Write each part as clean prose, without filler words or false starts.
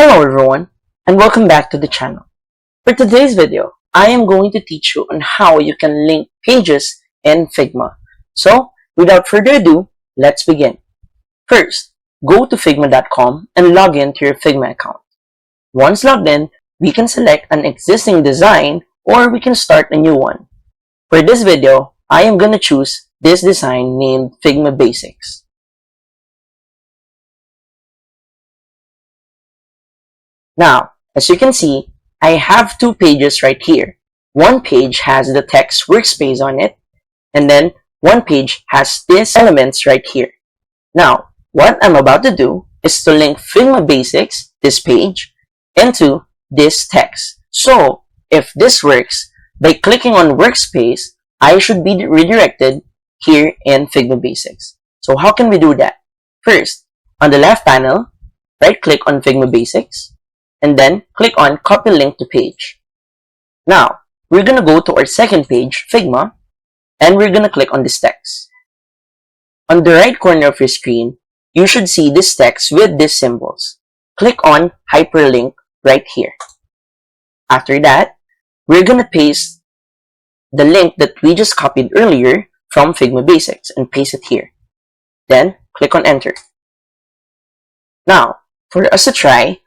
Hello everyone, and welcome back to the channel. For today's video, I am going to teach you on how you can link pages in Figma. So, without further ado, let's begin. First, go to figma.com and log in to your Figma account. Once logged in, we can select an existing design or we can start a new one. For this video, I am going to choose this design named Figma Basics. Now, as you can see, I have two pages right here. One page has the text workspace on it, and then one page has these elements right here. Now, what I'm about to do is to link Figma Basics, this page, into this text. So, if this works, by clicking on workspace, I should be redirected here in Figma Basics. So how can we do that? First, on the left panel, right-click on Figma Basics, and then click on copy link to page. Now, we're going to go to our second page, Figma, and we're going to click on this text. On the right corner of your screen, you should see this text with these symbols. Click on hyperlink right here. After that, we're going to paste the link that we just copied earlier from Figma Basics and paste it here. Then, click on enter. Now, for us to try,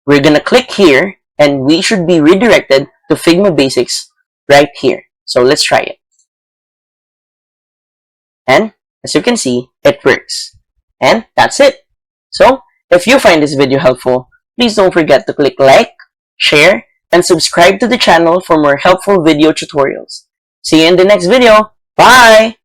we're going to click here and we should be redirected to Figma Basics right here. So let's try it. And as you can see, it works. And that's it. So if you find this video helpful, please don't forget to click like, share, and subscribe to the channel for more helpful video tutorials. See you in the next video. Bye!